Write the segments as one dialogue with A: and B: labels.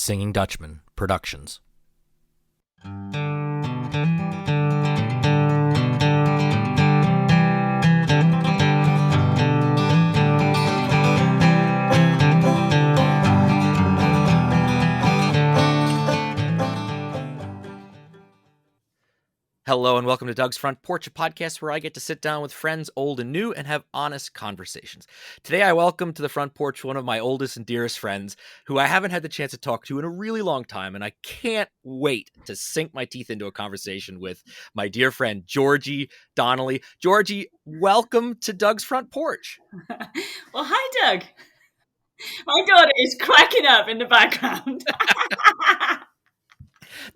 A: Singing Dutchman Productions. Hello and welcome to Doug's Front Porch, a podcast where I get to sit down with friends old and new and have honest conversations. Today I welcome to the front porch one of my oldest and dearest friends who I haven't had the chance to talk to in a really long time, and I can't wait to sink my teeth into a conversation with my dear friend Georgie Donnelly. Georgie, welcome to Doug's Front Porch.
B: Well, hi, Doug. My daughter is cracking up in the background.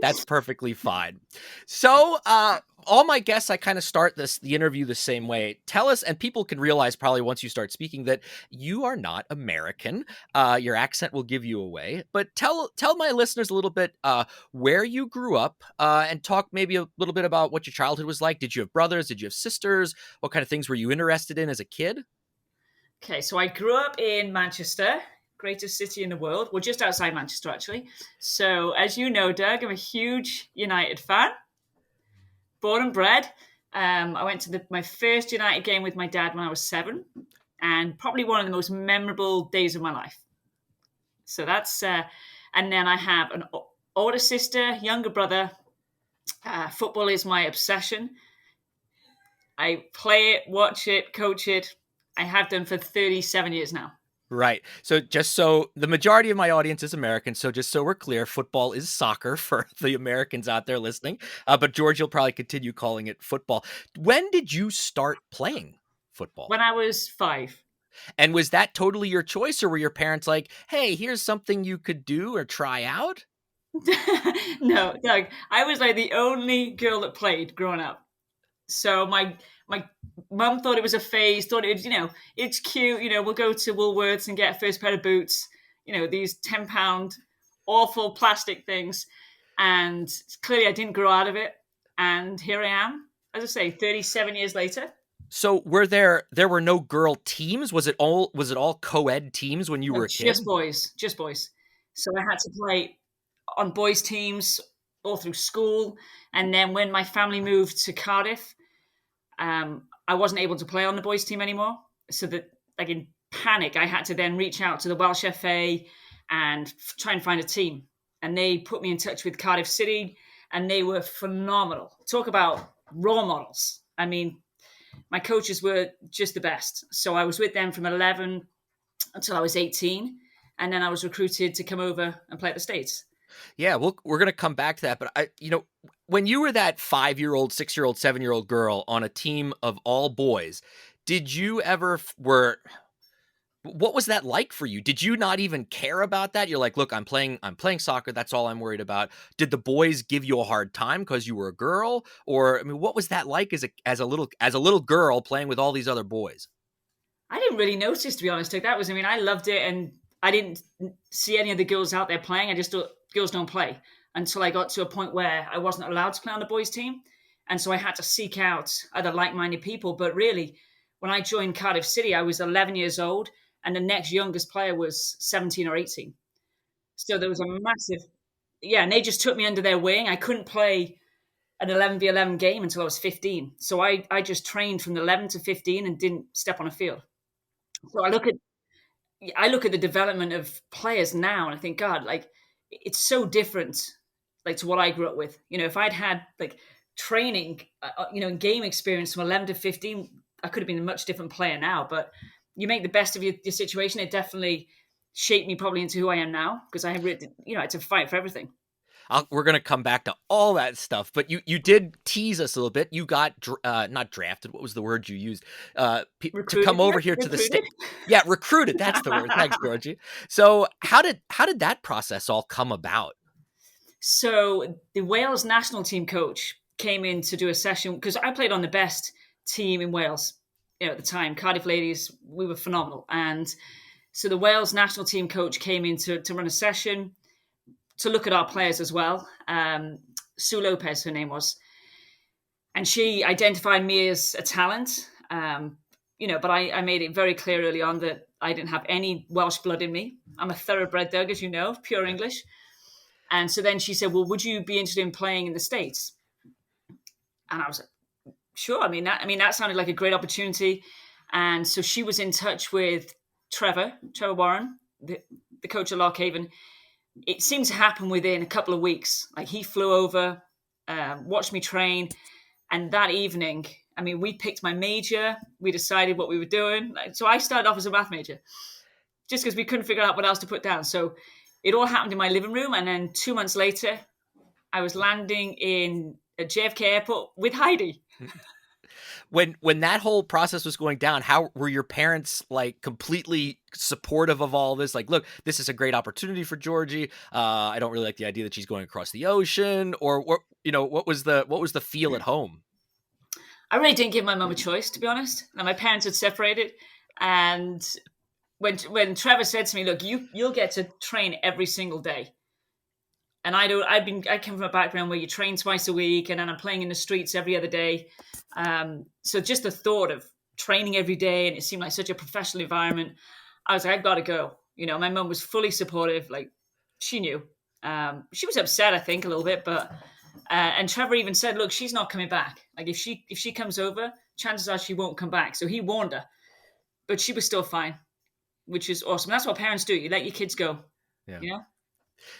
A: That's perfectly fine. So, all my guests, I kind of start the interview the same way. Tell us, and people can realize probably once you start speaking that you are not American. Your accent will give you away. But tell my listeners a little bit where you grew up, and talk maybe a little bit about what your childhood was like. Did you have brothers? Did you have sisters? What kind of things were you interested in as a kid?
B: Okay, so I grew up in Manchester, greatest city in the world. Well, just outside Manchester, actually. So, as you know, Doug, I'm a huge United fan. Born and bred. I went to my first United game with my dad when I was 7, and probably one of the most memorable days of my life. So that's, and then I have an older sister, younger brother. Football is my obsession. I play it, watch it, coach it. I have done for 37 years now.
A: Right. So just so the majority of my audience is American. So just so we're clear, football is soccer for the Americans out there listening. But George, you'll probably continue calling it football. When did you start playing football?
B: When I was 5.
A: And was that totally your choice, or were your parents like, hey, here's something you could do or try out?
B: No, Doug, I was like the only girl that played growing up. So my mum thought it was a phase, thought it was, it's cute, we'll go to Woolworths and get a first pair of boots, these £10 awful plastic things. And clearly I didn't grow out of it. And here I am, as I say, 37 years later.
A: So there were no girl teams? Was it all co-ed teams when you were a kid?
B: Just boys. So I had to play on boys teams all through school. And then when my family moved to Cardiff, I wasn't able to play on the boys team anymore. So that, like, in panic, I had to then reach out to the Welsh FA and try and find a team. And they put me in touch with Cardiff City, and they were phenomenal. Talk about role models. I mean, my coaches were just the best. So I was with them from 11 until I was 18. And then I was recruited to come over and play at the States.
A: Yeah, we're going to come back to that. But when you were that 5-year-old, 6-year-old, 7-year-old girl on a team of all boys, did you ever what was that like for you? Did you not even care about that? You're like, look, I'm playing soccer. That's all I'm worried about. Did the boys give you a hard time because you were a girl? Or, I mean, what was that like as a little girl playing with all these other boys?
B: I didn't really notice, to be honest. I loved it, and I didn't see any of the girls out there playing. I just thought girls don't play, until I got to a point where I wasn't allowed to play on the boys' team. And so I had to seek out other like-minded people. But really, when I joined Cardiff City, I was 11 years old, and the next youngest player was 17 or 18. So there was a massive, and they just took me under their wing. I couldn't play an 11v11 game until I was 15. So I just trained from 11 to 15 and didn't step on a field. So I look at the development of players now, and I think, God, like, it's so different, like, to what I grew up with. If I'd had like training, and game experience from 11 to 15, I could have been a much different player now. But you make the best of your situation. It definitely shaped me probably into who I am now, because I had to fight for everything.
A: We're going to come back to all that stuff, but you did tease us a little bit. You got not drafted. What was the word you used? To come over here to the state. Yeah, recruited. That's the word. Thanks, Georgie. So how did that process all come about?
B: So the Wales national team coach came in to do a session, because I played on the best team in Wales, at the time. Cardiff Ladies, we were phenomenal. And so the Wales national team coach came in to run a session to look at our players as well. Sue Lopez, her name was. And she identified me as a talent, but I made it very clear early on that I didn't have any Welsh blood in me. I'm a thoroughbred Doug, as you know, pure English. And so then she said, well, would you be interested in playing in the States? And I was like, sure. That sounded like a great opportunity. And so she was in touch with Trevor Warren, the coach of Lockhaven. It seemed to happen within a couple of weeks. Like, he flew over, watched me train. And that evening, we picked my major. We decided what we were doing. So I started off as a math major just because we couldn't figure out what else to put down. So it all happened in my living room. And then 2 months later, I was landing in a JFK airport with Heidi.
A: When that whole process was going down, how were your parents like completely supportive of all this? Like, look, this is a great opportunity for Georgie. I don't really like the idea that she's going across the ocean, or what was the feel at home?
B: I really didn't give my mum a choice, to be honest. Now, my parents had separated, and when Trevor said to me, "Look, you'll get to train every single day," and I come from a background where you train twice a week, and then I'm playing in the streets every other day. So just the thought of training every day, and it seemed like such a professional environment, I was like, I've got to go. My mum was fully supportive. Like, she knew. She was upset, I think, a little bit, but and Trevor even said, look, she's not coming back. Like, if she comes over, chances are she won't come back. So he warned her, but she was still fine, which is awesome. That's what parents do. You let your kids go.
A: Yeah.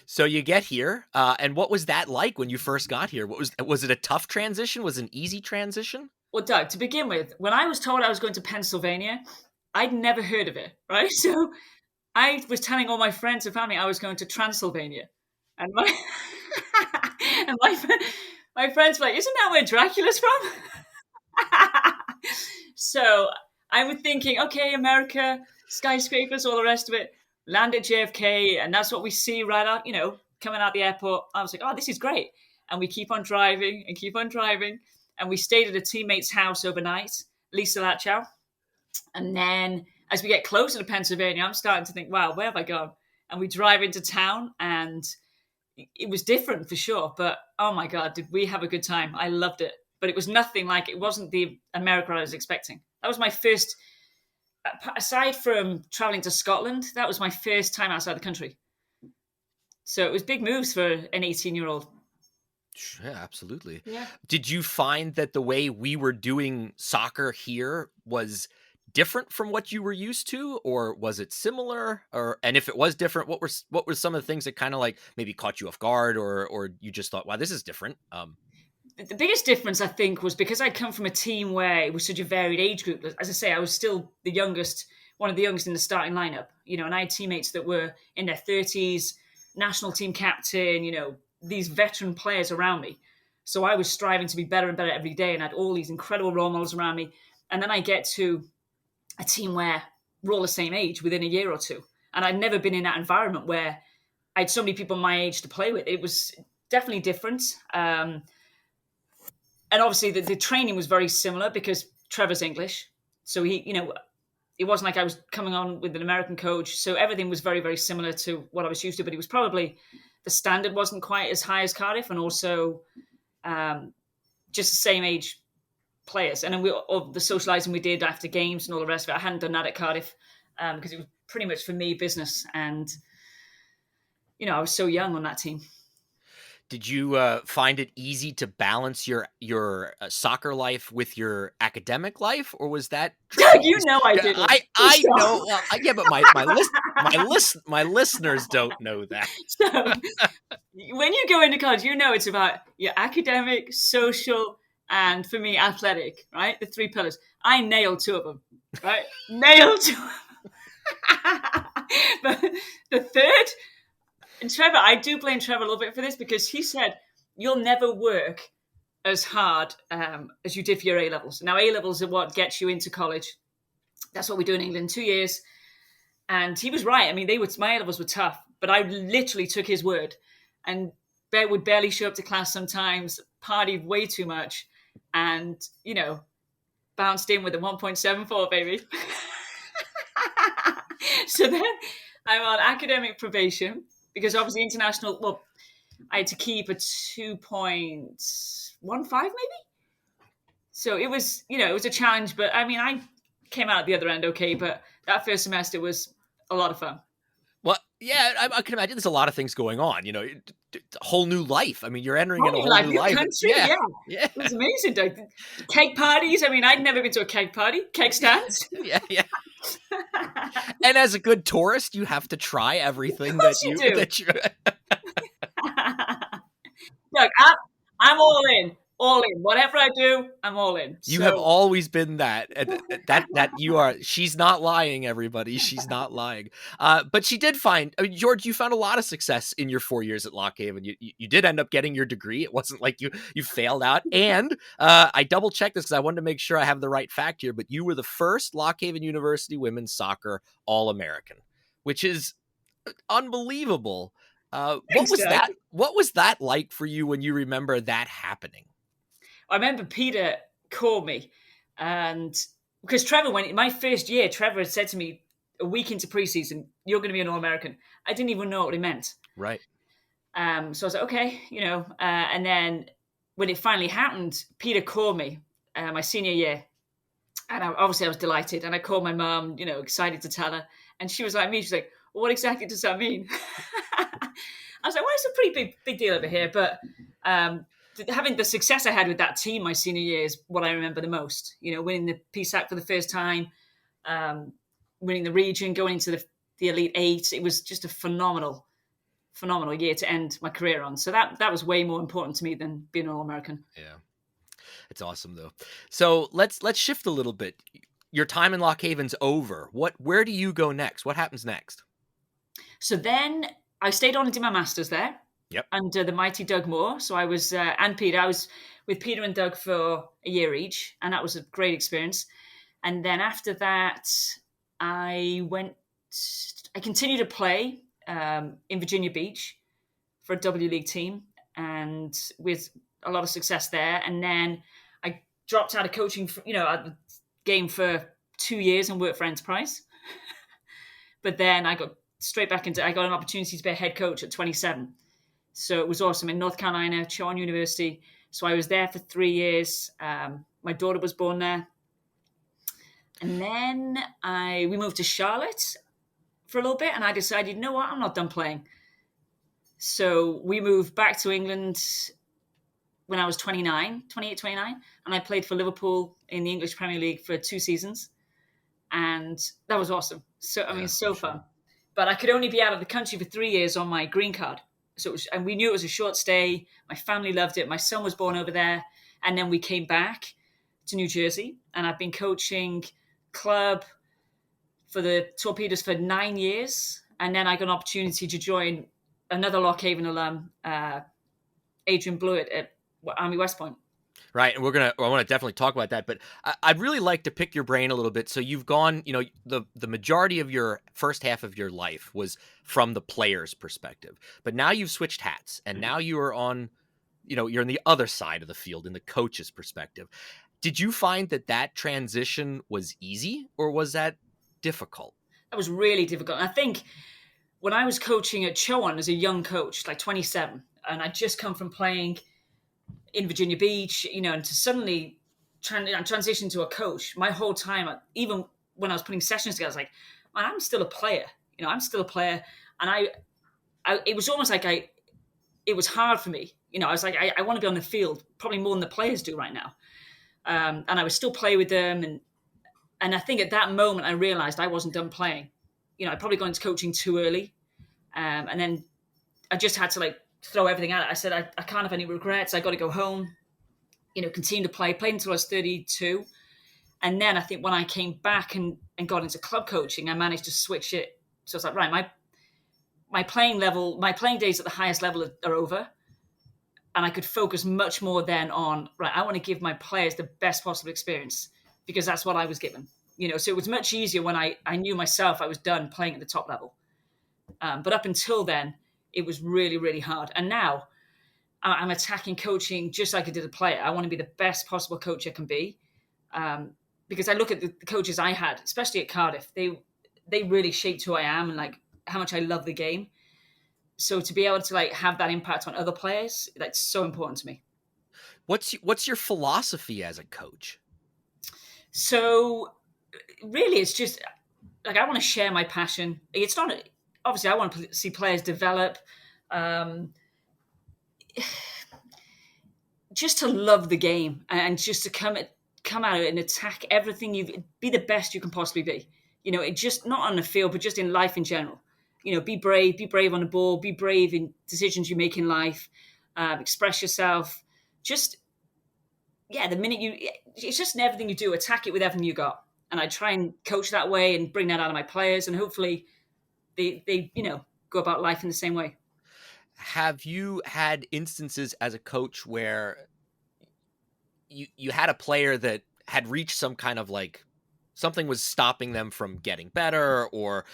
A: So you get here, and what was that like when you first got here? Was it a tough transition? Was it an easy transition?
B: Well, Doug, to begin with, when I was told I was going to Pennsylvania, I'd never heard of it, right? So I was telling all my friends and family I was going to Transylvania. And my and my friends were like, isn't that where Dracula's from? So I was thinking, okay, America, skyscrapers, all the rest of it, land at JFK, and that's what we see right out, coming out the airport. I was like, oh, this is great. And we keep on driving and keep on driving. And we stayed at a teammate's house overnight, Lisa Latchow. And then as we get closer to Pennsylvania, I'm starting to think, wow, where have I gone? And we drive into town, and it was different for sure. But oh my God, did we have a good time. I loved it. But it was nothing like, it wasn't the America I was expecting. That was my first, aside from traveling to Scotland, that was my first time outside the country. So it was big moves for an 18-year-old.
A: Yeah, absolutely.
B: Yeah.
A: Did you find that the way we were doing soccer here was different from what you were used to, or was it similar? And if it was different, what were some of the things that kind of like maybe caught you off guard, or you just thought, wow, this is different?
B: The biggest difference, I think, was because I'd come from a team where it was such a varied age group. As I say, I was still the youngest, one of the youngest in the starting lineup, and I had teammates that were in their 30s, national team captain, these veteran players around me. So I was striving to be better and better every day, and had all these incredible role models around me. And then I get to a team where we're all the same age within a year or two. And I'd never been in that environment where I had so many people my age to play with. It was definitely different. And obviously the training was very similar because Trevor's English. So he, it wasn't like I was coming on with an American coach. So everything was very, very similar to what I was used to, but it was probably, the standard wasn't quite as high as Cardiff, and also just the same age players. And then all the socializing we did after games and all the rest of it, I hadn't done that at Cardiff because it was pretty much for me business. And, I was so young on that team.
A: Did you find it easy to balance your soccer life with your academic life, or was that?
B: I did.
A: I know. Yeah, but my listeners don't know that.
B: So, when you go into college, it's about your academic, social, and for me, athletic. Right, the 3 pillars. I nailed 2 of them. Right, nailed 2. But the third. And Trevor, I do blame Trevor a little bit for this, because he said, you'll never work as hard as you did for your A-levels. Now, A-levels are what gets you into college. That's what we do in England, 2 years. And he was right. My A-levels were tough, but I literally took his word and would barely show up to class sometimes, partied way too much, and, bounced in with a 1.74, baby. So then I'm on academic probation, because obviously international, I had to keep a 2.15 maybe. So it was, it was a challenge, but I came out at the other end okay, but that first semester was a lot of fun.
A: Well, yeah, I can imagine there's a lot of things going on, a whole new life. I mean, you're entering in a
B: Whole new
A: whole
B: life,
A: new
B: new
A: life.
B: country,
A: Yeah.
B: yeah.
A: Yeah.
B: It was amazing. Like, cake parties. I mean, I'd never been to a cake party, cake stands.
A: Yeah, yeah. And as a good tourist, you have to try
B: Of
A: everything
B: course you do.
A: that you
B: Look, I'm all in. Whatever I do, I'm all in.
A: You have
B: So
A: always been that, and that you are. She's not lying, everybody. She's not lying. But she did find. I mean, George, you found a lot of success in your 4 years at Lock Haven. You did end up getting your degree. It wasn't like you failed out. And I double checked this because I wanted to make sure I have the right fact here. But you were the first Lock Haven University women's soccer All American, which is unbelievable. What
B: thanks,
A: was
B: Doug.
A: that? What was that like for you when you remember that happening?
B: I remember Peter called me, and because Trevor went my first year, Trevor had said to me a week into preseason, "You're going to be an All American." I didn't even know what he meant.
A: Right.
B: So I was like, okay, and then when it finally happened, Peter called me my senior year, and obviously I was delighted. And I called my mom, excited to tell her, and she was like me. She's like, well, "What exactly does that mean?" I was like, "Well, it's a pretty big deal over here," but having the success I had with that team my senior year is what I remember the most. Winning the PSAC for the first time, winning the region, going into the Elite Eight. It was just a phenomenal year to end my career on. So that was way more important to me than being an All-American.
A: Yeah. It's awesome though. So let's shift a little bit. Your time in Lock Haven's over. Where do you go next? What happens next?
B: So then I stayed on and did my master's there.
A: Yep.
B: Under the mighty Doug Moore. So I was, and Peter, I was with Peter and Doug for a year each, and that was a great experience. And then after that, I continued to play in Virginia Beach for a W League team, and with a lot of success there. And then I dropped out of coaching, at the game for 2 years and worked for Enterprise. But then I got an opportunity to be a head coach at 27. So it was awesome in North Carolina, Chowan University. So I was there for 3 years. My daughter was born there. And then we moved to Charlotte for a little bit, and I decided, you know what, I'm not done playing. So we moved back to England when I was 28, 29, and I played for Liverpool in the English Premier League for 2 seasons. And that was awesome. So, so fun. But I could only be out of the country for 3 years on my green card. So and we knew it was a short stay. My family loved it. My son was born over there. And then we came back to New Jersey. And I've been coaching club for the Torpedoes for 9 years. And then I got an opportunity to join another Lock Haven alum, Adrian Blewett at Army West Point.
A: Right. And I want to definitely talk about that, but I'd really like to pick your brain a little bit. So you've gone, the majority of your first half of your life was from the player's perspective, but now you've switched hats and now you are on, you're on the other side of the field in the coach's perspective. Did you find that transition was easy or was that difficult?
B: That was really difficult. And I think when I was coaching at Chowan as a young coach, like 27, and I'd just come from playing in Virginia Beach, and to suddenly transition to a coach, my whole time, even when I was putting sessions together, I was like, man, I'm still a player. I'm still a player. And it was almost like it was hard for me. I was like, I want to be on the field probably more than the players do right now. And I would still play with them. And I think at that moment, I realized I wasn't done playing. I'd probably gone into coaching too early. And then I just had to throw everything at it. I said, I can't have any regrets. I got to go home, continue to play until I was 32. And then I think when I came back and got into club coaching, I managed to switch it. So it's like, right, my playing days at the highest level are over. And I could focus much more then on, right, I want to give my players the best possible experience because that's what I was given. So it was much easier when I knew myself I was done playing at the top level. But up until then, it was really, really hard. And now I'm attacking coaching just like I did a player. I want to be the best possible coach I can be. Because I look at the coaches I had, especially at Cardiff, they really shaped who I am and how much I love the game. So to be able to have that impact on other players, that's so important to me.
A: What's your philosophy as a coach?
B: So really, it's just I want to share my passion. It's not obviously I want to see players develop, um, just to love the game and just to come out and attack everything. You be the best you can possibly be. It just not on the field, but just in life in general. Be brave. Be brave on the ball. Be brave in decisions you make in life. Express yourself. Just the minute it's just in everything you do. Attack it with everything you got. And I try and coach that way and bring that out of my players, and hopefully they go about life in the same way.
A: Have you had instances as a coach where you had a player that had reached some kind of like something was stopping them from getting better, or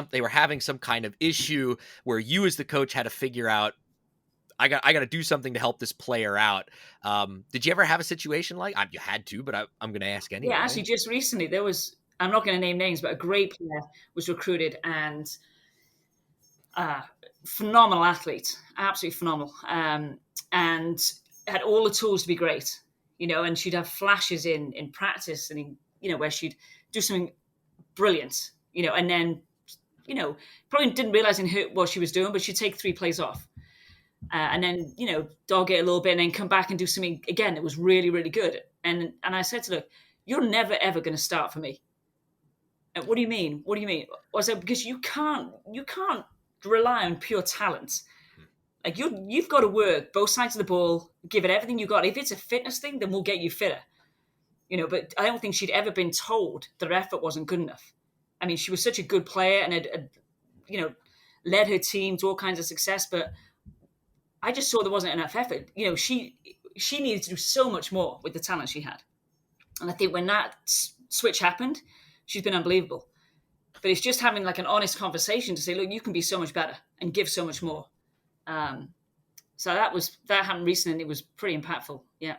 A: they were having some kind of issue where you as the coach had to figure out, I got to do something to help this player out. Did you ever have a situation like you had to, but I'm going to ask
B: Yeah, actually,
A: anyway.
B: just recently there was. I'm not going to name names, but a great player was recruited, and uh, phenomenal athlete, absolutely phenomenal, and had all the tools to be great. And she'd have flashes in practice, and where she'd do something brilliant. And then probably didn't realize what she was doing, but she'd take 3 plays off. And then dog it a little bit, and then come back and do something again that was really, really good. And I said to her, "You're never ever going to start for me." And what do you mean? What do you mean? I said, because you can't rely on pure talent. Like you've got to work both sides of the ball, give it everything you got. If it's a fitness thing, then we'll get you fitter. But I don't think she'd ever been told that her effort wasn't good enough. I mean, she was such a good player and had led her team to all kinds of success, but I just saw there wasn't enough effort. She needed to do so much more with the talent she had. And I think when that switch happened, she's been unbelievable. But it's just having like an honest conversation to say, look, you can be so much better and give so much more. So that happened recently, and it was pretty impactful. Yeah.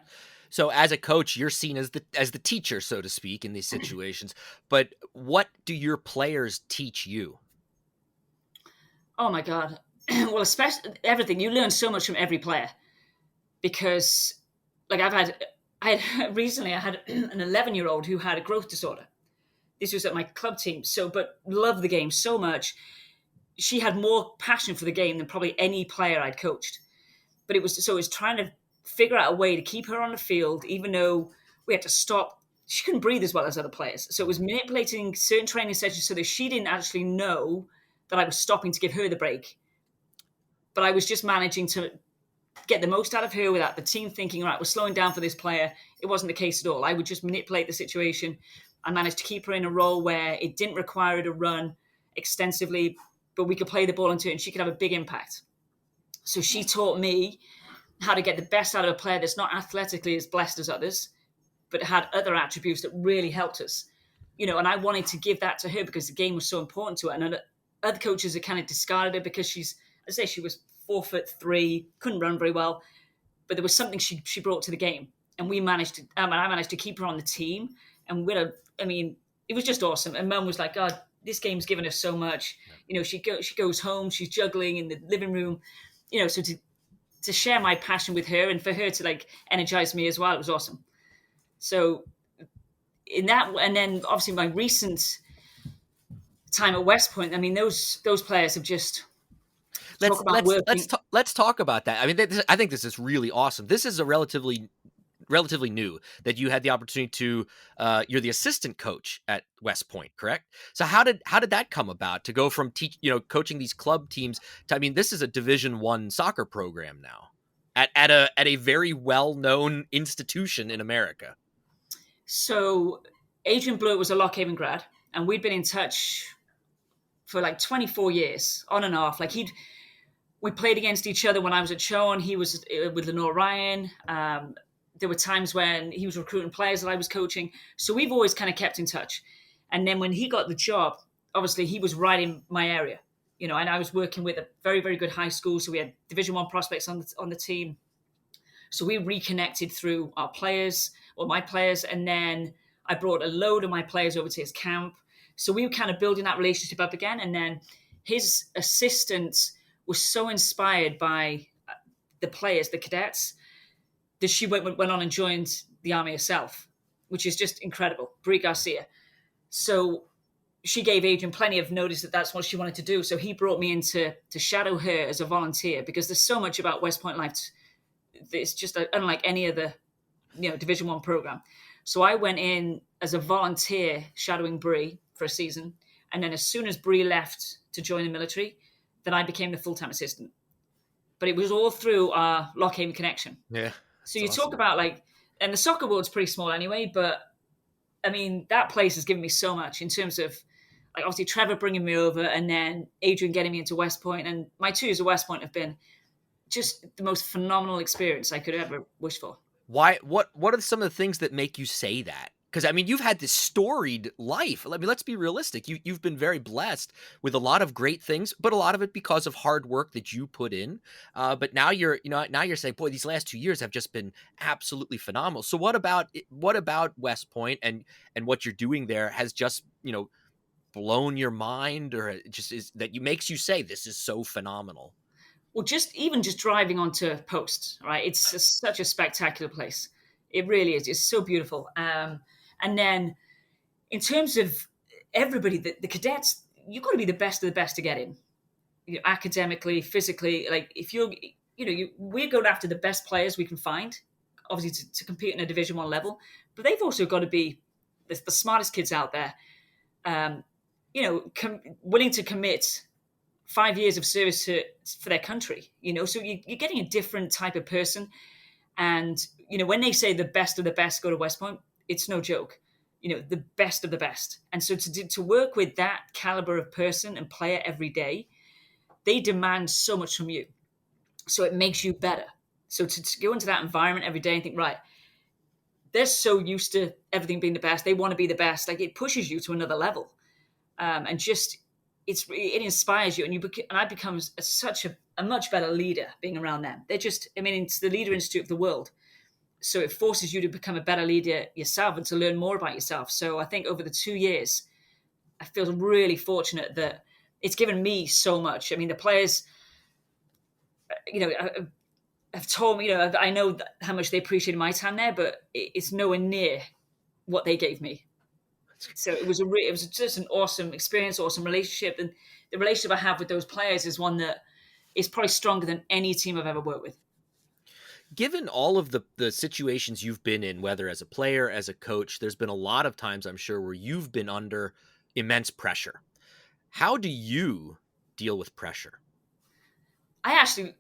A: So as a coach, you're seen as the teacher, so to speak, in these situations. But what do your players teach you?
B: Oh my God. Well, especially everything. You learn so much from every player, because like I had recently I had an 11-year-old who had a growth disorder. This was at my club team. But loved the game so much. She had more passion for the game than probably any player I'd coached. But it was trying to figure out a way to keep her on the field, even though we had to stop. She couldn't breathe as well as other players. So it was manipulating certain training sessions so that she didn't actually know that I was stopping to give her the break. But I was just managing to get the most out of her without the team thinking, right, we're slowing down for this player. It wasn't the case at all. I would just manipulate the situation. I managed to keep her in a role where it didn't require her to run extensively, but we could play the ball into it and she could have a big impact. So she taught me how to get the best out of a player that's not athletically as blessed as others, but had other attributes that really helped us. And I wanted to give that to her because the game was so important to her. And other coaches had kind of discarded her because she was 4'3", couldn't run very well, but there was something she brought to the game, and I managed to keep her on the team. And it was just awesome. And Mum was like, "God, this game's given us so much." She goes home, she's juggling in the living room. So to share my passion with her and for her to like energize me as well, it was awesome. So in that, and then obviously my recent time at West Point, I mean, those players have just talk about working.
A: Let's talk about that. I mean, I think this is really awesome. This is a relatively new that you had the opportunity to. You're the assistant coach at West Point, correct? So how did that come about to go from coaching these club teams to? I mean, this is a Division I soccer program now at a very well known institution in America.
B: So Adrian Blewett was a Lock Haven grad, and we'd been in touch for like 24 years, on and off. Like we played against each other when I was at Sean. He was with Lenore Ryan. There were times when he was recruiting players that I was coaching. So we've always kind of kept in touch. And then when he got the job, obviously he was right in my area, and I was working with a very, very good high school. So we had Division I prospects on the team. So we reconnected through our players, or my players. And then I brought a load of my players over to his camp. So we were kind of building that relationship up again. And then his assistant was so inspired by the players, the cadets, that she went on and joined the Army herself, which is just incredible. Brie Garcia. So she gave Adrian plenty of notice that that's what she wanted to do. So he brought me in to shadow her as a volunteer, because there's so much about West Point life. It's just unlike any other, Division One program. So I went in as a volunteer shadowing Bree for a season. And then as soon as Bree left to join the military, then I became the full-time assistant. But it was all through our Lockhaven connection.
A: Yeah,
B: So
A: it's
B: you talk
A: awesome.
B: about and the soccer world's pretty small anyway, but I mean, that place has given me so much in terms of, like, obviously Trevor bringing me over, and then Adrian getting me into West Point, and my 2 years at West Point have been just the most phenomenal experience I could ever wish for.
A: Why? What are some of the things that make you say that? Because I mean, you've had this storied life. I mean, let's be realistic. You've been very blessed with a lot of great things, but a lot of it because of hard work that you put in. But now now you're saying, boy, these last 2 years have just been absolutely phenomenal. So what about West Point and what you're doing there has just blown your mind, or it just is that you makes you say this is so phenomenal?
B: Well, just driving onto Post, right? It's such a spectacular place. It really is. It's so beautiful. And then in terms of everybody, the cadets, you've got to be the best of the best to get in. Academically, physically, like if we're going after the best players we can find, obviously to compete in a Division One level, but they've also got to be the smartest kids out there. Um, willing to commit 5 years of service for their country. So you're getting a different type of person. And when they say the best of the best go to West Point, it's no joke. The best of the best. And so to work with that caliber of person and player every day, they demand so much from you. So it makes you better. So to go into that environment every day and think, right, they're so used to everything being the best. They want to be the best. Like, it pushes you to another level. And just, it inspires you. And I become such a much better leader being around them. They're just, I mean, it's the leader institute of the world. So it forces you to become a better leader yourself and to learn more about yourself. So I think over the 2 years, I feel really fortunate that it's given me so much. I mean, the players, have told me, I know how much they appreciated my time there, but it's nowhere near what they gave me. So it was just an awesome experience, awesome relationship, and the relationship I have with those players is one that is probably stronger than any team I've ever worked with.
A: Given all of the situations you've been in, whether as a player, as a coach, there's been a lot of times, I'm sure, where you've been under immense pressure. How do you deal with pressure?
B: I actually,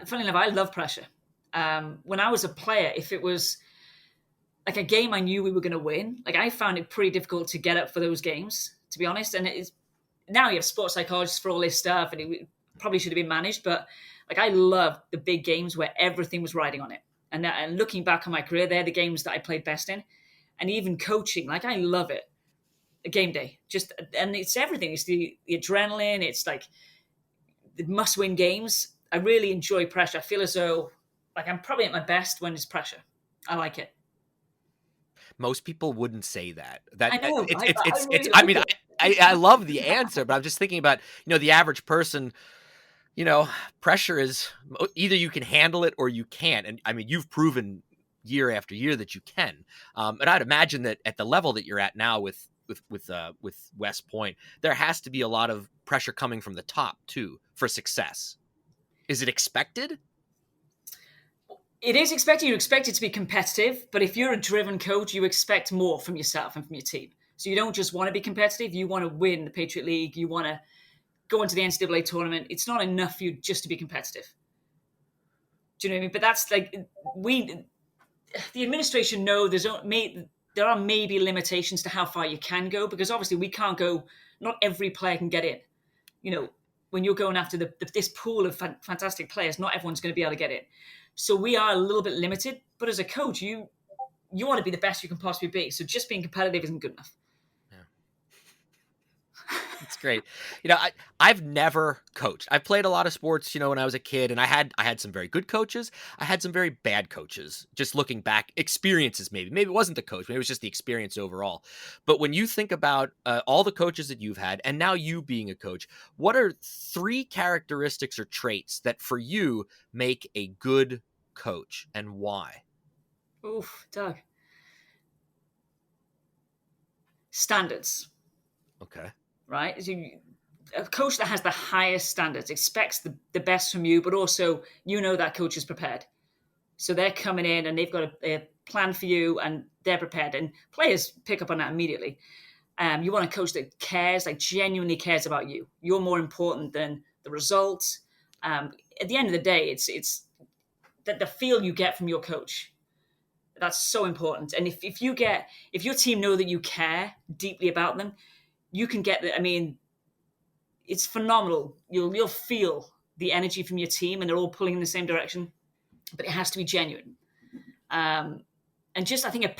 B: funny enough, I love pressure. When I was a player, if it was like a game I knew we were going to win, like, I found it pretty difficult to get up for those games, to be honest. And now you have sports psychologists for all this stuff, and it probably should have been managed. But like, I love the big games where everything was riding on it. And looking back on my career, they're the games that I played best in. And even coaching, like, I love it. A game day, and it's everything. It's the adrenaline. It's like the must-win games. I really enjoy pressure. I feel as though, like, I'm probably at my best when it's pressure. I like it.
A: Most people wouldn't say that.
B: I know. I
A: It's.
B: really
A: I
B: like
A: mean,
B: it.
A: I love the answer, but I'm just thinking about the average person. Pressure is either you can handle it or you can't, and I mean, you've proven year after year that you can. And I'd imagine that at the level that you're at now with West Point, there has to be a lot of pressure coming from the top too for success. Is it expected?
B: It is expected. You expect it to be competitive, but if you're a driven coach, you expect more from yourself and from your team. So you don't just want to be competitive. You want to win the Patriot League. You want to go into the NCAA tournament. It's not enough for you just to be competitive. Do you know what I mean? But that's like, the administration know there are maybe limitations to how far you can go, because obviously we can't go. Not every player can get in. When you're going after this pool of fantastic players, not everyone's going to be able to get in. So we are a little bit limited. But as a coach, you want to be the best you can possibly be. So just being competitive isn't good enough.
A: It's great. I've never coached. I played a lot of sports, when I was a kid, and I had some very good coaches. I had some very bad coaches. Just looking back, experiences maybe it wasn't the coach, maybe it was just the experience overall. But when you think about all the coaches that you've had, and now you being a coach, what are 3 characteristics or traits that for you make a good coach, and why?
B: Oof, Doug. Standards.
A: Okay.
B: right? So a coach that has the highest standards expects the best from you, but also that coach is prepared. So they're coming in and they've got a plan for you and they're prepared. And players pick up on that immediately. You want a coach that cares, like genuinely cares about you. You're more important than the results. At the end of the day, it's that the feel you get from your coach. That's so important. And if your team know that you care deeply about them, you can get the. I mean, it's phenomenal. You'll feel the energy from your team, and they're all pulling in the same direction. But it has to be genuine, and just I think a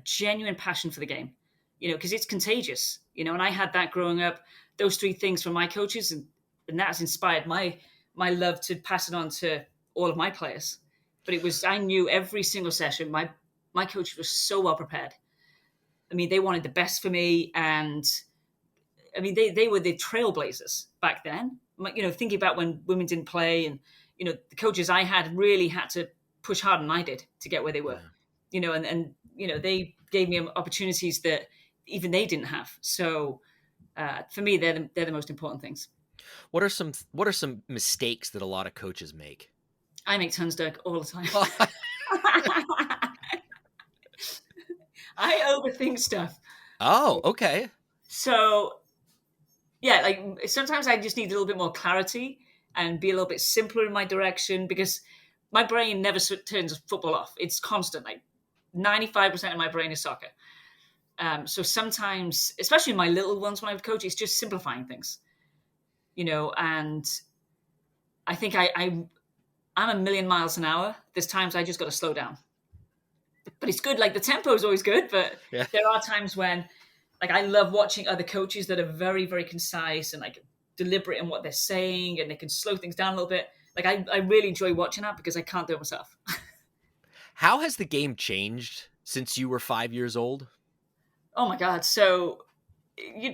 B: genuine passion for the game. Because it's contagious. And I had that growing up. Those three things from my coaches, and that's inspired my love to pass it on to all of my players. But I knew every single session, my coach was so well prepared. I mean, they wanted the best for me, and I mean, they were the trailblazers back then. Thinking about when women didn't play, and the coaches I had really had to push harder than I did to get where they were.
A: Yeah.
B: And they gave me opportunities that even they didn't have. So for me, they're the most important things.
A: What are some mistakes that a lot of coaches make?
B: I make tons, Doug, all the time. I overthink stuff.
A: Oh, okay.
B: So yeah, like sometimes I just need a little bit more clarity and be a little bit simpler in my direction, because my brain never turns football off. It's constant. Like 95% of my brain is soccer. So sometimes, especially my little ones when I coach, it's just simplifying things, and I think I'm a million miles an hour. There's times I just got to slow down, but it's good. Like the tempo is always good, but
A: Yeah.
B: there are times when, like, I love watching other coaches that are very, very concise and like deliberate in what they're saying, and they can slow things down a little bit. Like I really enjoy watching that because I can't do it myself.
A: How has the game changed since you were 5 years old?
B: Oh my God. So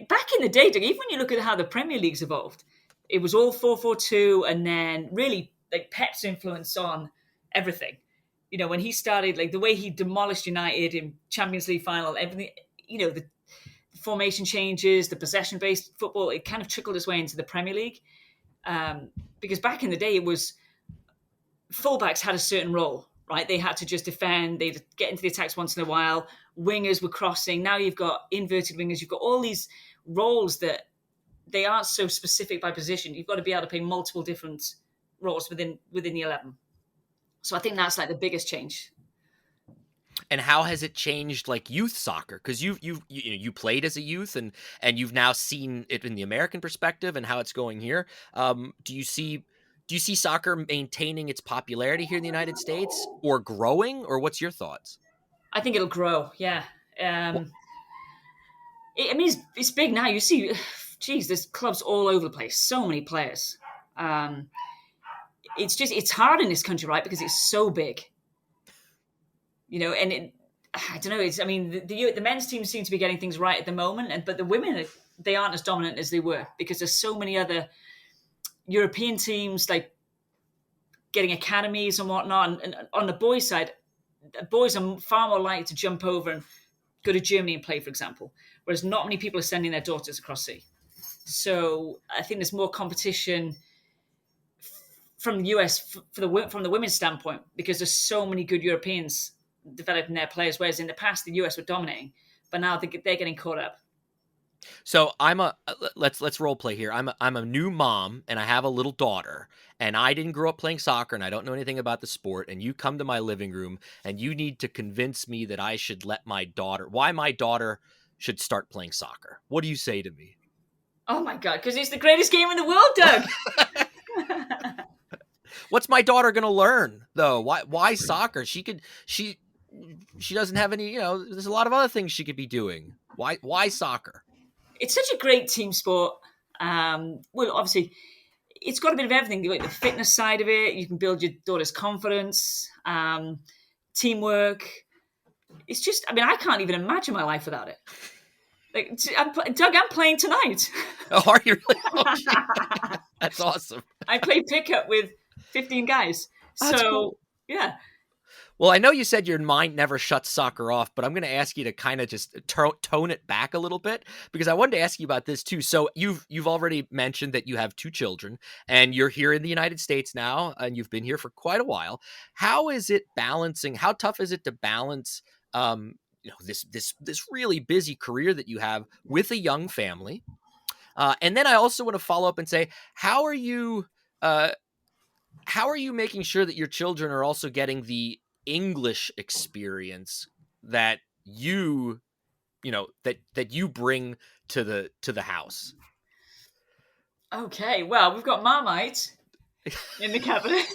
B: back in the day, even when you look at how the Premier League's evolved, it was all 4-4-2, and then really like Pep's influence on everything. When he started, like the way he demolished United in Champions League final, everything, the formation changes, the possession-based football, it kind of trickled its way into the Premier League. Because back in the day, it was fullbacks had a certain role, right? They had to just defend, they'd get into the attacks once in a while. Wingers were crossing. Now you've got inverted wingers. You've got all these roles that they aren't so specific by position. You've got to be able to play multiple different roles within the 11. So I think that's like the biggest change.
A: And how has it changed like youth soccer? Because you played as a youth, and you've now seen it in the American perspective and how it's going here. Do you see soccer maintaining its popularity here in the United States, or growing, or what's your thoughts?
B: I think it'll grow. Yeah. It's big now. You see, geez, there's clubs all over the place. So many players. It's hard in this country, right? Because it's so big. And I don't know. The men's team seem to be getting things right at the moment, but the women, they aren't as dominant as they were, because there's so many other European teams like getting academies and whatnot. And on the boys' side, boys are far more likely to jump over and go to Germany and play, for example, whereas not many people are sending their daughters across sea. So I think there's more competition from the US from the women's standpoint, because there's so many good Europeans developing their players, whereas in the past the US were dominating, but now they're getting caught up.
A: So let's role play here. I'm a new mom, and I have a little daughter, and I didn't grow up playing soccer, and I don't know anything about the sport. And you come to my living room, and you need to convince me that I should let why my daughter should start playing soccer. What do you say to me?
B: Oh my God, because it's the greatest game in the world, Doug.
A: What's my daughter going to learn though? Why soccer? She doesn't have any, there's a lot of other things she could be doing. Why soccer?
B: It's such a great team sport. Well, obviously, it's got a bit of everything. Like the fitness side of it, you can build your daughter's confidence, teamwork. It's just, I can't even imagine my life without it. Like, Doug, I'm playing tonight.
A: Oh, are you really? Oh, that's awesome.
B: I play pickup with 15 guys.
A: That's
B: So,
A: cool.
B: Yeah.
A: Well, I know you said your mind never shuts soccer off, but I'm going to ask you to kind of just tone it back a little bit, because I wanted to ask you about this too. So you've already mentioned that you have 2 children and you're here in the United States now, and you've been here for quite a while. How is it balancing? How tough is it to balance this really busy career that you have with a young family? And then I also want to follow up and say, how are you uh, making sure that your children are also getting the English experience that that you bring to the house?
B: Okay, well, we've got Marmite in the cabinet,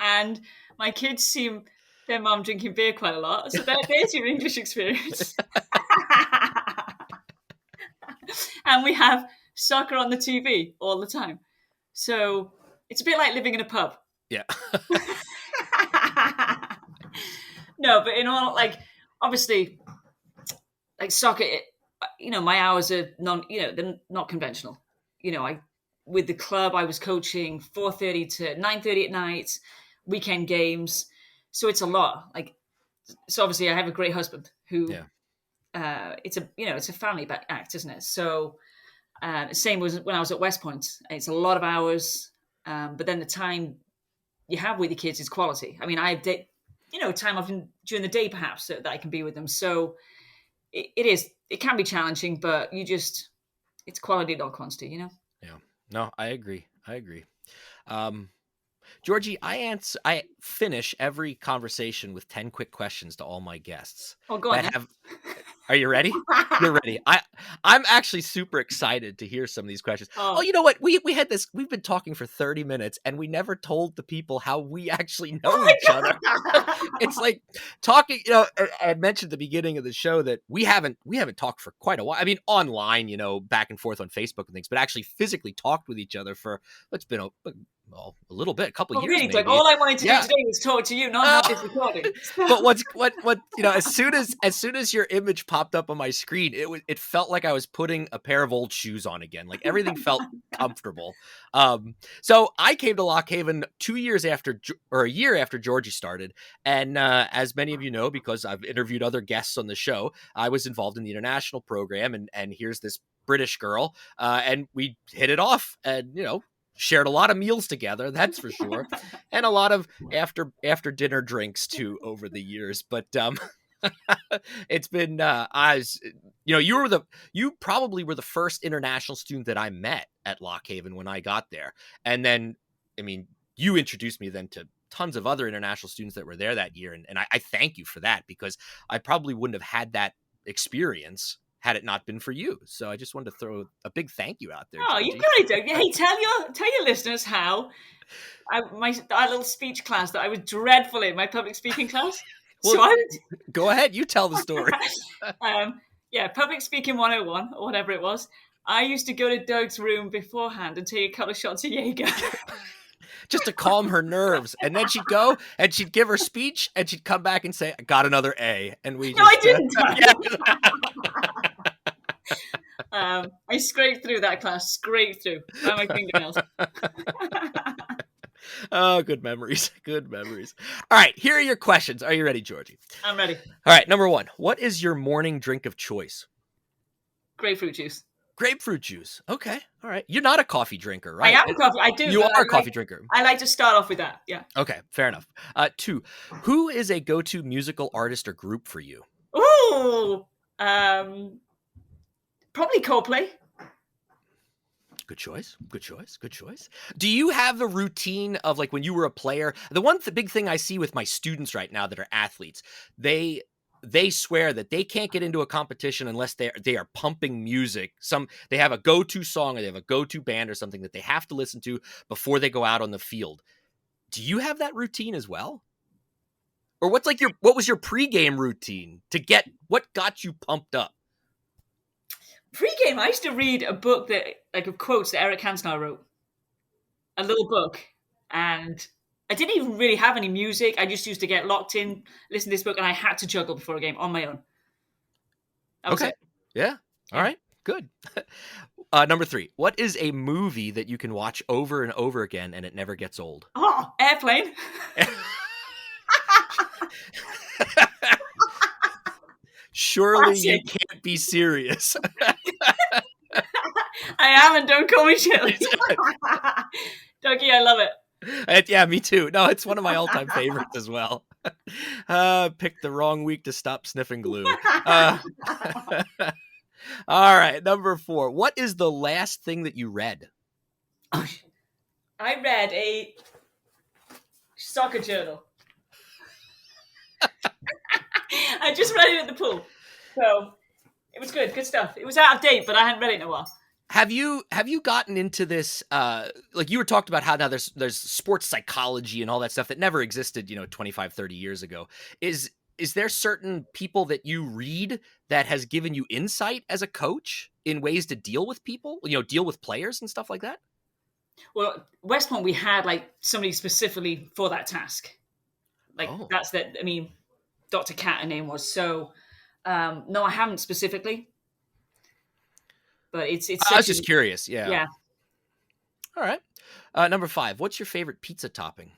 B: and my kids see their mum drinking beer quite a lot, so there's your English experience. And we have soccer on the TV all the time, so it's a bit like living in a pub.
A: Yeah.
B: No, but in all, like, obviously, like soccer, my hours are they're not conventional. I with the club I was coaching 4:30 to 9:30 at night, weekend games, so it's a lot. Like, so obviously I have a great husband who,
A: Yeah.
B: it's a family act, isn't it? So same was when I was at West Point. It's a lot of hours, but then the time you have with the kids is quality. I mean, I have time off during the day perhaps that I can be with them. So it can be challenging, but it's quality, not quantity.
A: Yeah. No, I agree. Georgie, I finish every conversation with 10 quick questions to all my guests
B: Oh, go on.
A: that have. Are you ready? You're ready. I'm actually super excited to hear some of these questions. Oh, you know what? We've been talking for 30 minutes and we never told the people how we actually know each other. It's like talking, I had mentioned at the beginning of the show that we haven't talked for quite a while. I mean, online, back and forth on Facebook and things, but actually physically talked with each other for what's been a little bit, a couple years.
B: Really,
A: maybe.
B: Doug, all I wanted to do today was talk to you, not have this recording.
A: But as soon as your image popped up on my screen, it felt like I was putting a pair of old shoes on again. Like everything felt comfortable. So I came to Lock Haven a year after Georgie started, and as many of you know, because I've interviewed other guests on the show, I was involved in the international program, and here's this British girl, and we hit it off, and shared a lot of meals together, that's for sure, and a lot of after dinner drinks too over the years. But it's been you probably were the first international student that I met at Lock Haven when I got there, and then you introduced me then to tons of other international students that were there that year, and I thank you for that, because I probably wouldn't have had that experience had it not been for you. So I just wanted to throw a big thank you out there.
B: Oh,
A: Georgie.
B: you got it, Doug. Hey, tell your listeners how our little speech class that I was dreadful in, my public speaking class.
A: Well, go ahead. You tell the story.
B: Public speaking 101 or whatever it was. I used to go to Doug's room beforehand and take a couple of shots of Jaeger.
A: Just to calm her nerves. And then she'd go and she'd give her speech and she'd come back and say, I got another A. And we
B: I didn't. I scraped through that class, by my fingernails.
A: Oh, good memories. Good memories. All right, here are your questions. Are you ready, Georgie?
B: I'm ready.
A: All right, number 1. What is your morning drink of choice?
B: Grapefruit juice.
A: Grapefruit juice. Okay. All right. You're not a coffee drinker, right?
B: I am a coffee. I do.
A: You are a coffee drinker.
B: I like to start off with that. Yeah.
A: Okay. Fair enough. 2. Who is a go-to musical artist or group for you?
B: Ooh. Probably Coldplay.
A: Good choice. Do you have the routine of, like, when you were a player? The big thing I see with my students right now that are athletes, they swear that they can't get into a competition unless they are pumping music. They have a go-to song or they have a go-to band or something that they have to listen to before they go out on the field. Do you have that routine as well? Or what was your pregame routine what got you pumped up?
B: Pre-game, I used to read a book of quotes that Eric Cantona wrote. A little book. And I didn't even really have any music. I just used to get locked in, listen to this book, and I had to juggle before a game on my own.
A: Okay. Yeah. All right. Good. Number 3. What is a movie that you can watch over and over again and it never gets old?
B: Oh, Airplane.
A: Surely you
B: Classic.
A: can't be serious.
B: I am, and don't call me Shirley. Dougie, I love it.
A: Yeah, me too. No, it's one of my all-time favorites as well. Picked the wrong week to stop sniffing glue. All right, number 4. What is the last thing that you read?
B: I read a soccer journal. I just read it at the pool. So it was good stuff. It was out of date, but I hadn't read it in a while.
A: Have you gotten into this, like you were talked about how now there's sports psychology and all that stuff that never existed, 25, 30 years ago. Is there certain people that you read that has given you insight as a coach in ways to deal with people, deal with players and stuff like that?
B: Well, West Point, we had like somebody specifically for that task. Like that's that. I mean, Dr. Cat, her name was. So no, I haven't specifically. But it's.
A: I was just curious. Yeah.
B: Yeah.
A: All right. Number 5. What's your favorite pizza topping?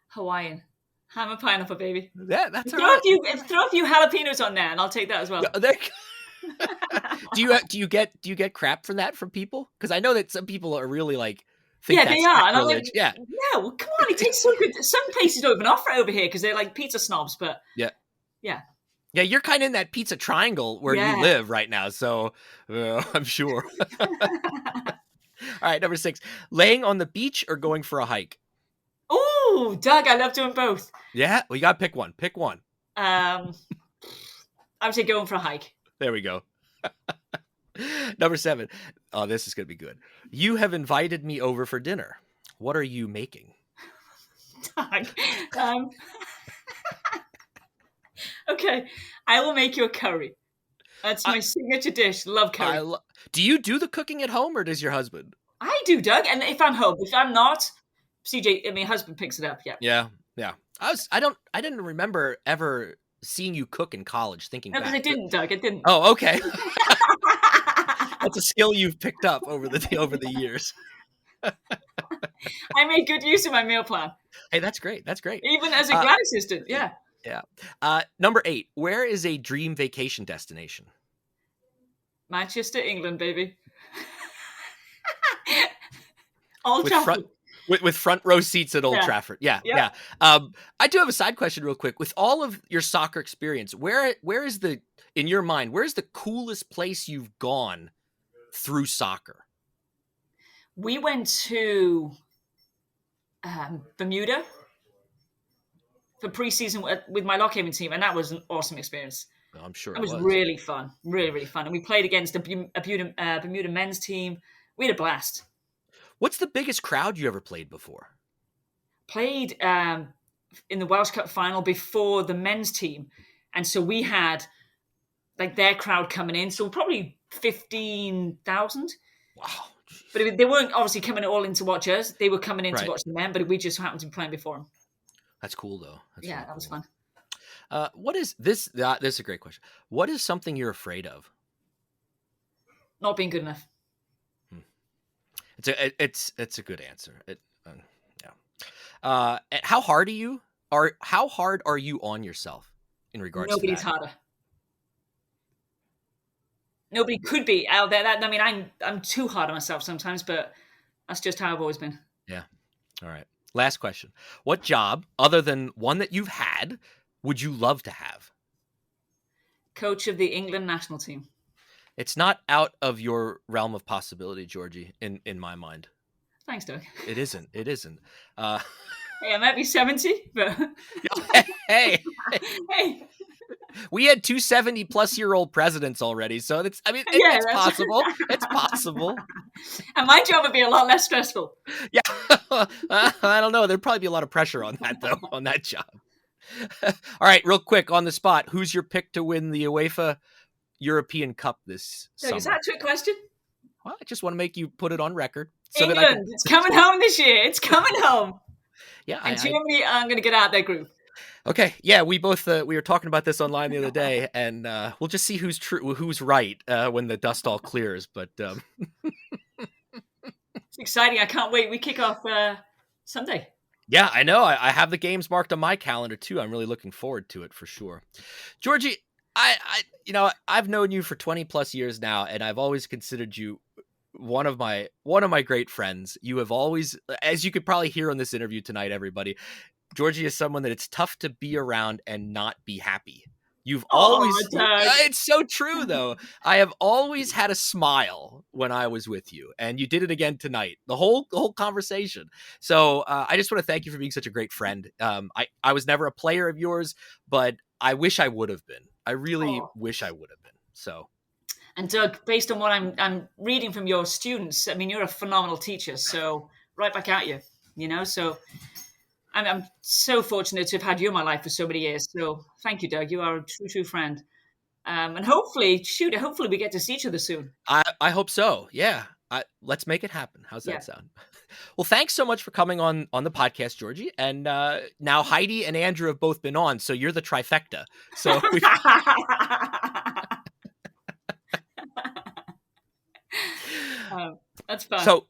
B: Hawaiian. Ham and pineapple, baby.
A: Yeah, that's all right.
B: Throw a few jalapenos on there, and I'll take that as well.
A: Do you get crap from that from people? Because I know that some people are really like.
B: Yeah, they are. And I'm like,
A: yeah.
B: Well, come on, it tastes so good. Some places don't even offer it over here because they're like pizza snobs. But
A: yeah.
B: Yeah,
A: you're kind of in that pizza triangle where you live right now, so I'm sure. All right, number 6. Laying on the beach or going for a hike?
B: Oh, Doug, I love doing both.
A: Yeah? Well, you got to pick one. Pick one.
B: I would say going for a hike.
A: There we go. Number 7. Oh, this is going to be good. You have invited me over for dinner. What are you making?
B: Doug, okay, I will make you a curry. That's my signature dish. Love curry.
A: Do you do the cooking at home or does your husband?
B: I do, Doug. And if I'm home, if I'm not, husband picks it up. Yeah.
A: Yeah. I didn't remember ever seeing you cook in college. Thinking
B: no, because I didn't, Doug. I didn't.
A: Oh, okay. That's a skill you've picked up over the years.
B: I made good use of my meal plan.
A: Hey, that's great. That's great.
B: Even as a grad assistant, yeah.
A: Yeah. Number 8. Where is a dream vacation destination?
B: Manchester, England, baby. Old Trafford.
A: With front row seats at Old Trafford. Yeah. I do have a side question real quick. With all of your soccer experience, where is in your mind, where's the coolest place you've gone through soccer?
B: We went to Bermuda for preseason with my Lockhaven team, and that was an awesome experience.
A: Oh, I'm sure
B: it was really fun, really, really fun. And we played against a Bermuda men's team. We had a blast.
A: What's the biggest crowd you ever played before?
B: Played in the Welsh Cup final before the men's team, and so we had like their crowd coming in, so probably 15,000.
A: Wow.
B: But they weren't obviously coming all in to watch us. They were coming in to watch the men, but we just happened to be playing before them.
A: That's cool, though.
B: That was fun.
A: What is this? This is a great question. What is something you're afraid of?
B: Not being good enough.
A: It's a good answer. How hard are you? How hard are you on yourself in regards
B: Nobody's
A: to that?
B: harder. Nobody could be out there. I mean, I'm too hard on myself sometimes, but that's just how I've always been.
A: Yeah. All right. Last question. What job, other than one that you've had, would you love to have?
B: Coach of the England national team.
A: It's not out of your realm of possibility, Georgie, in my mind.
B: Thanks, Doug.
A: It isn't.
B: Hey, I might be 70, but...
A: Hey.
B: Hey.
A: We had 2 70-plus-year-old presidents already, so it's possible. It's possible.
B: And my job would be a lot less stressful.
A: Yeah. I don't know. There'd probably be a lot of pressure on that, though, on that job. All right, real quick, on the spot, who's your pick to win the UEFA European Cup this summer?
B: Is that a trick question?
A: Well, I just want to make you put it on record.
B: England, it's coming home this year. It's coming home.
A: Yeah,
B: and Germany are going to get out of their group.
A: Okay, yeah, we both we were talking about this online the other day, and we'll just see who's right when the dust all clears. But
B: it's exciting! I can't wait. We kick off Sunday.
A: Yeah, I know. I have the games marked on my calendar too. I'm really looking forward to it for sure. Georgie, I've known you for 20 plus years now, and I've always considered you one of my great friends. You have always, as you could probably hear on this interview tonight, everybody, Georgie is someone that it's tough to be around and not be happy. You've
B: Oh,
A: always,
B: Doug.
A: it's so true though. I have always had a smile when I was with you, and you did it again tonight. The whole conversation. So I just want to thank you for being such a great friend. I was never a player of yours, but I wish I would have been. I really
B: Oh.
A: wish I would have been. So
B: And Doug, based on what I'm reading from your students, I mean, you're a phenomenal teacher. So right back at you, So I'm so fortunate to have had you in my life for so many years. So thank you, Doug. You are a true, true friend. And hopefully we get to see each other soon.
A: I hope so. Yeah. Let's make it happen. How's that
B: Yeah.
A: sound? Well, thanks so much for coming on the podcast, Georgie. And now Heidi and Andrew have both been on, so you're the trifecta. So
B: That's fun.
A: so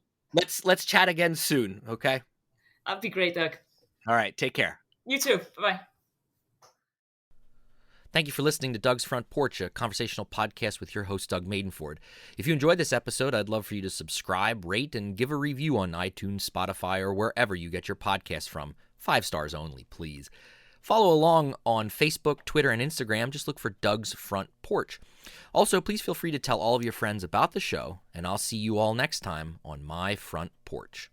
A: let's chat again soon, okay?
B: That'd be great, Doug.
A: All right, take care.
B: You too. Bye-bye.
A: Thank you for listening to Doug's Front Porch, a conversational podcast with your host, Doug Maidenford. If you enjoyed this episode, I'd love for you to subscribe, rate, and give a review on iTunes, Spotify, or wherever you get your podcasts from. 5 stars only, please. Follow along on Facebook, Twitter, and Instagram. Just look for Doug's Front Porch. Also, please feel free to tell all of your friends about the show, and I'll see you all next time on my front porch.